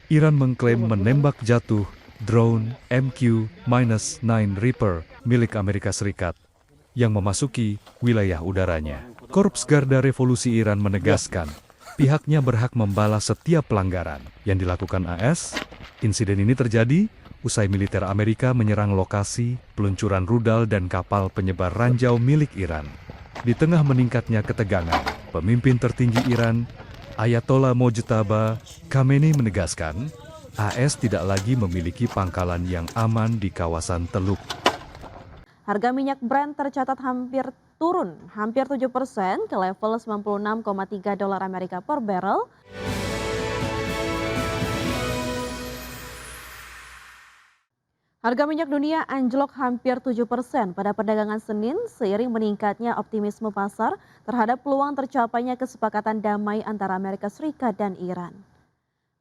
Iran mengklaim menembak jatuh drone MQ-9 Reaper milik Amerika Serikat yang memasuki wilayah udaranya. Korps Garda Revolusi Iran menegaskan pihaknya berhak membalas setiap pelanggaran yang dilakukan AS. Insiden ini terjadi usai militer Amerika menyerang lokasi peluncuran rudal dan kapal penyebar ranjau milik Iran. Di tengah meningkatnya ketegangan, pemimpin tertinggi Iran, Ayatollah Mojtaba Khamenei menegaskan, AS tidak lagi memiliki pangkalan yang aman di kawasan Teluk. Harga minyak Brent tercatat turun hampir 7% ke level 96,3 dolar Amerika per barrel. Harga minyak dunia anjlok hampir 7% pada perdagangan Senin seiring meningkatnya optimisme pasar terhadap peluang tercapainya kesepakatan damai antara Amerika Serikat dan Iran.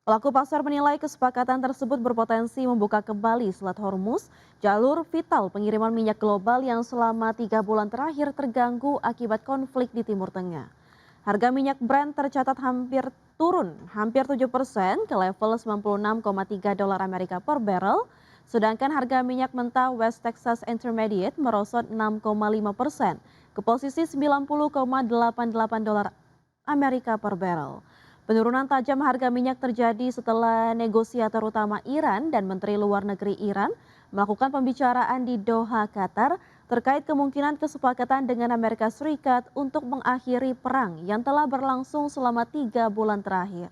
Pelaku pasar menilai kesepakatan tersebut berpotensi membuka kembali Selat Hormuz, jalur vital pengiriman minyak global yang selama 3 bulan terakhir terganggu akibat konflik di Timur Tengah. Harga minyak Brent tercatat turun hampir 7% ke level 96,3 dolar Amerika per barrel, sedangkan harga minyak mentah West Texas Intermediate merosot 6,5% ke posisi 90,88 dolar Amerika per barrel. Penurunan tajam harga minyak terjadi setelah negosiator utama Iran dan Menteri Luar Negeri Iran melakukan pembicaraan di Doha, Qatar terkait kemungkinan kesepakatan dengan Amerika Serikat untuk mengakhiri perang yang telah berlangsung selama 3 bulan terakhir.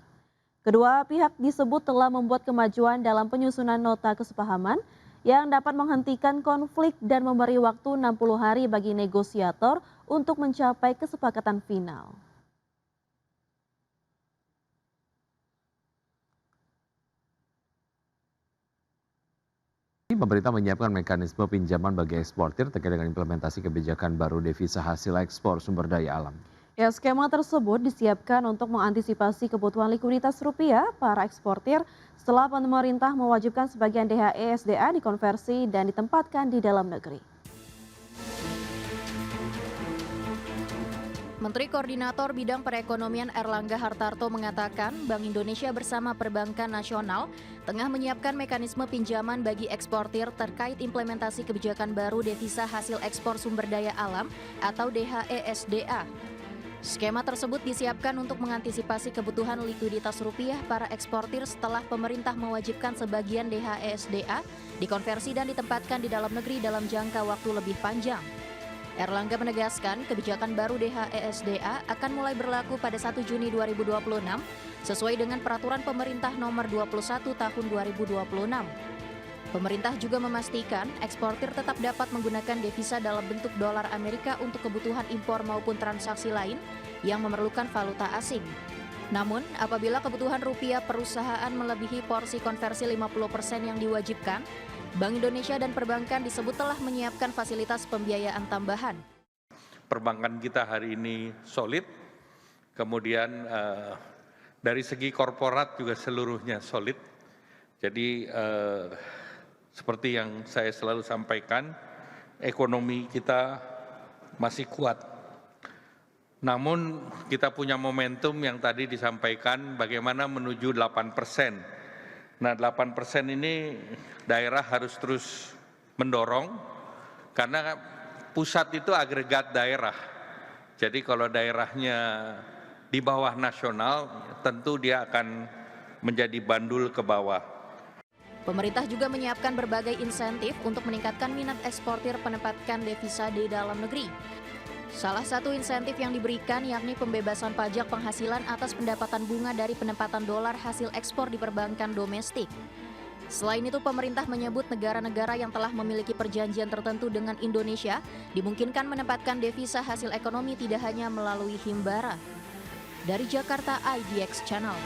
Kedua pihak disebut telah membuat kemajuan dalam penyusunan nota kesepahaman yang dapat menghentikan konflik dan memberi waktu 60 hari bagi negosiator untuk mencapai kesepakatan final. Pemerintah menyiapkan mekanisme pinjaman bagi eksportir terkait dengan implementasi kebijakan baru devisa hasil ekspor sumber daya alam. Ya, skema tersebut disiapkan untuk mengantisipasi kebutuhan likuiditas rupiah para eksportir setelah pemerintah mewajibkan sebagian DHE SDA dikonversi dan ditempatkan di dalam negeri. Menteri Koordinator Bidang Perekonomian Erlangga Hartarto mengatakan Bank Indonesia bersama Perbankan Nasional tengah menyiapkan mekanisme pinjaman bagi eksportir terkait implementasi kebijakan baru devisa hasil ekspor sumber daya alam atau DHE SDA. Skema tersebut disiapkan untuk mengantisipasi kebutuhan likuiditas rupiah para eksportir setelah pemerintah mewajibkan sebagian DHE SDA dikonversi dan ditempatkan di dalam negeri dalam jangka waktu lebih panjang. Erlangga menegaskan kebijakan baru DHE SDA akan mulai berlaku pada 1 Juni 2026 sesuai dengan peraturan pemerintah nomor 21 tahun 2026. Pemerintah juga memastikan eksportir tetap dapat menggunakan devisa dalam bentuk dolar Amerika untuk kebutuhan impor maupun transaksi lain yang memerlukan valuta asing. Namun, apabila kebutuhan rupiah perusahaan melebihi porsi konversi 50% yang diwajibkan, Bank Indonesia dan perbankan disebut telah menyiapkan fasilitas pembiayaan tambahan. Perbankan kita hari ini solid, kemudian dari segi korporat juga seluruhnya solid. Jadi seperti yang saya selalu sampaikan, ekonomi kita masih kuat. Namun kita punya momentum yang tadi disampaikan bagaimana menuju 8%. Nah 8% ini daerah harus terus mendorong karena pusat itu agregat daerah. Jadi kalau daerahnya di bawah nasional tentu dia akan menjadi bandul ke bawah. Pemerintah juga menyiapkan berbagai insentif untuk meningkatkan minat eksportir penempatkan devisa di dalam negeri. Salah satu insentif yang diberikan yakni pembebasan pajak penghasilan atas pendapatan bunga dari penempatan dolar hasil ekspor di perbankan domestik. Selain itu, pemerintah menyebut negara-negara yang telah memiliki perjanjian tertentu dengan Indonesia dimungkinkan menempatkan devisa hasil ekonomi tidak hanya melalui himbara. Dari Jakarta, IDX Channel.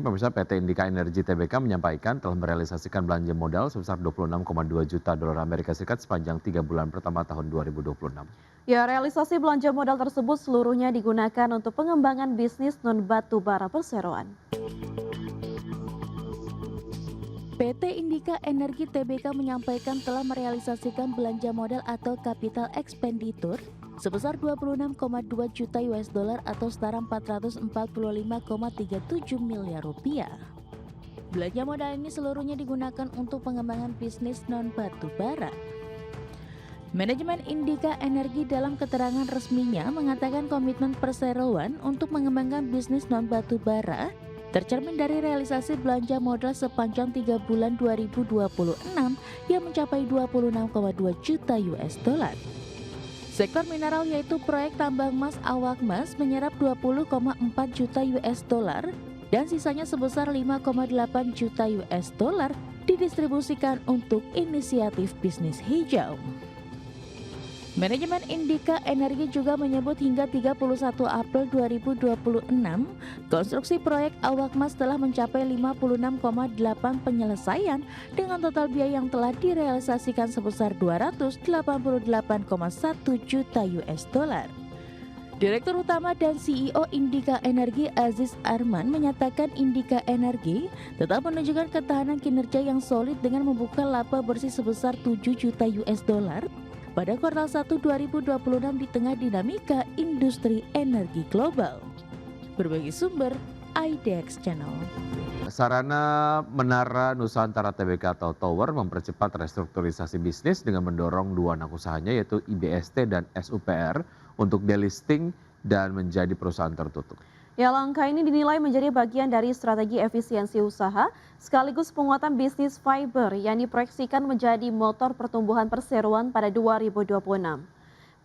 Pemirsa, PT Indika Energi Tbk menyampaikan telah merealisasikan belanja modal sebesar 26,2 juta dolar Amerika Serikat sepanjang 3 bulan pertama tahun 2026. Ya, realisasi belanja modal tersebut seluruhnya digunakan untuk pengembangan bisnis non-batu bara perseroan. PT Indika Energi Tbk menyampaikan telah merealisasikan belanja modal atau capital expenditure sebesar 26,2 juta US dollar atau setara 445,37 miliar rupiah. Belanja modal ini seluruhnya digunakan untuk pengembangan bisnis non-batu bara. Manajemen Indika Energi dalam keterangan resminya mengatakan komitmen perseroan untuk mengembangkan bisnis non-batu bara tercermin dari realisasi belanja modal sepanjang 3 bulan 2026 yang mencapai 26,2 juta US dollar. Sektor mineral yaitu proyek tambang emas Awakmas menyerap 20,4 juta US dollar dan sisanya sebesar 5,8 juta US dollar didistribusikan untuk inisiatif bisnis hijau. Manajemen Indika Energi juga menyebut hingga 31 April 2026, konstruksi proyek Awakmas telah mencapai 56,8 penyelesaian dengan total biaya yang telah direalisasikan sebesar 288,1 juta US dollar. Direktur Utama dan CEO Indika Energi Aziz Arman menyatakan Indika Energi tetap menunjukkan ketahanan kinerja yang solid dengan membuka laba bersih sebesar 7 juta US dollar pada kuartal 1 2026 di tengah dinamika industri energi global. Berbagai sumber, IDX Channel. Sarana Menara Nusantara Tbk atau Tower mempercepat restrukturisasi bisnis dengan mendorong dua anak usahanya yaitu IBST dan SUPR untuk delisting dan menjadi perusahaan tertutup. Ya, langkah ini dinilai menjadi bagian dari strategi efisiensi usaha sekaligus penguatan bisnis fiber yang diproyeksikan menjadi motor pertumbuhan perseroan pada 2026.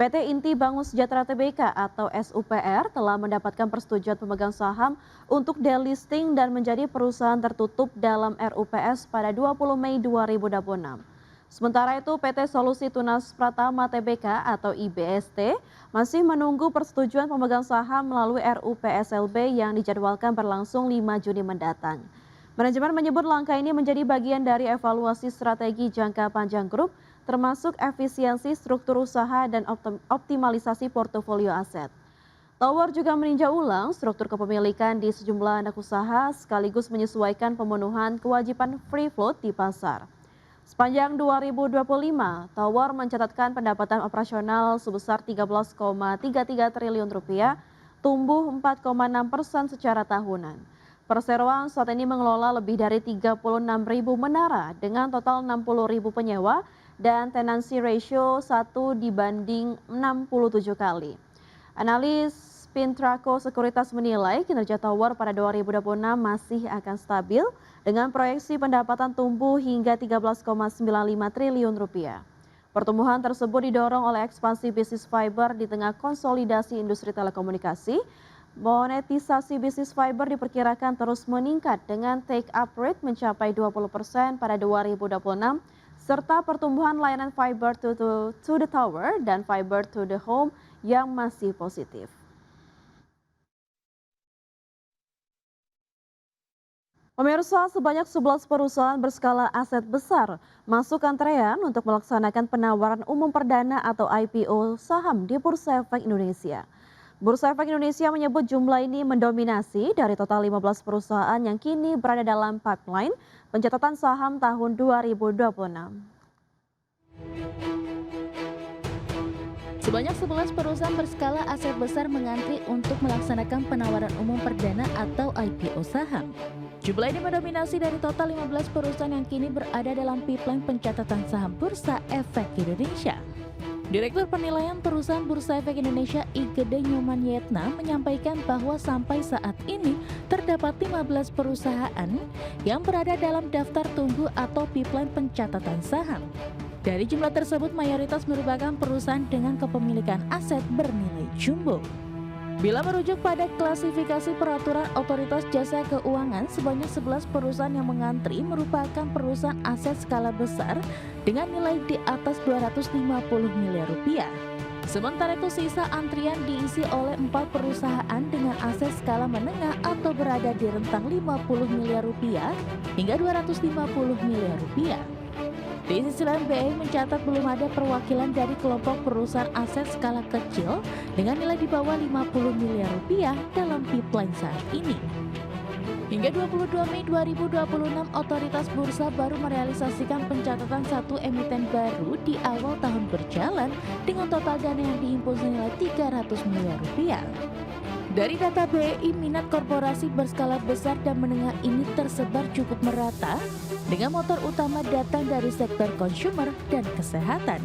PT Inti Bangun Sejahtera Tbk atau SUPR telah mendapatkan persetujuan pemegang saham untuk delisting dan menjadi perusahaan tertutup dalam RUPS pada 20 Mei 2026. Sementara itu PT Solusi Tunas Pratama Tbk atau IBST masih menunggu persetujuan pemegang saham melalui RUPSLB yang dijadwalkan berlangsung 5 Juni mendatang. Manajemen menyebut langkah ini menjadi bagian dari evaluasi strategi jangka panjang grup termasuk efisiensi struktur usaha dan optimalisasi portofolio aset. Tower juga meninjau ulang struktur kepemilikan di sejumlah anak usaha sekaligus menyesuaikan pemenuhan kewajiban free float di pasar. Sepanjang 2025, Tower mencatatkan pendapatan operasional sebesar 13,33 triliun rupiah, tumbuh 4,6% secara tahunan. Perseroan saat ini mengelola lebih dari 36.000 menara dengan total 60.000 penyewa dan tenancy ratio 1 dibanding 67 kali. Analis Pintraco Sekuritas menilai kinerja Tower pada 2026 masih akan stabil dengan proyeksi pendapatan tumbuh hingga 13,95 triliun rupiah. Pertumbuhan tersebut didorong oleh ekspansi bisnis fiber di tengah konsolidasi industri telekomunikasi. Monetisasi bisnis fiber diperkirakan terus meningkat dengan take up rate mencapai 20% pada 2026 serta pertumbuhan layanan fiber to the tower dan fiber to the home yang masih positif. Pemirsa, sebanyak 11 perusahaan berskala aset besar masuk antrean untuk melaksanakan penawaran umum perdana atau IPO saham di Bursa Efek Indonesia. Bursa Efek Indonesia menyebut jumlah ini mendominasi dari total 15 perusahaan yang kini berada dalam pipeline pencatatan saham tahun 2026. Sebanyak 11 perusahaan berskala aset besar mengantri untuk melaksanakan penawaran umum perdana atau IPO saham. Jumlah ini mendominasi dari total 15 perusahaan yang kini berada dalam pipeline pencatatan saham Bursa Efek Indonesia. Direktur Penilaian Perusahaan Bursa Efek Indonesia Igede Nyoman Yetna menyampaikan bahwa sampai saat ini terdapat 15 perusahaan yang berada dalam daftar tunggu atau pipeline pencatatan saham. Dari jumlah tersebut mayoritas merupakan perusahaan dengan kepemilikan aset bernilai jumbo. Bila merujuk pada klasifikasi peraturan Otoritas Jasa Keuangan, sebanyak 11 perusahaan yang mengantri merupakan perusahaan aset skala besar dengan nilai di atas 250 miliar rupiah. Sementara itu sisa antrian diisi oleh 4 perusahaan dengan aset skala menengah atau berada di rentang 50 miliar rupiah hingga 250 miliar rupiah. Di sisi lain, BI mencatat belum ada perwakilan dari kelompok perusahaan aset skala kecil dengan nilai di bawah 50 miliar rupiah dalam pipeline saat ini. Hingga 22 Mei 2026, otoritas bursa baru merealisasikan pencatatan satu emiten baru di awal tahun berjalan dengan total dana yang dihimpun senilai 300 miliar rupiah. Dari data BEI, minat korporasi berskala besar dan menengah ini tersebar cukup merata dengan motor utama datang dari sektor consumer dan kesehatan.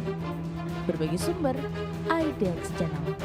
Berbagai sumber, IDX Channel.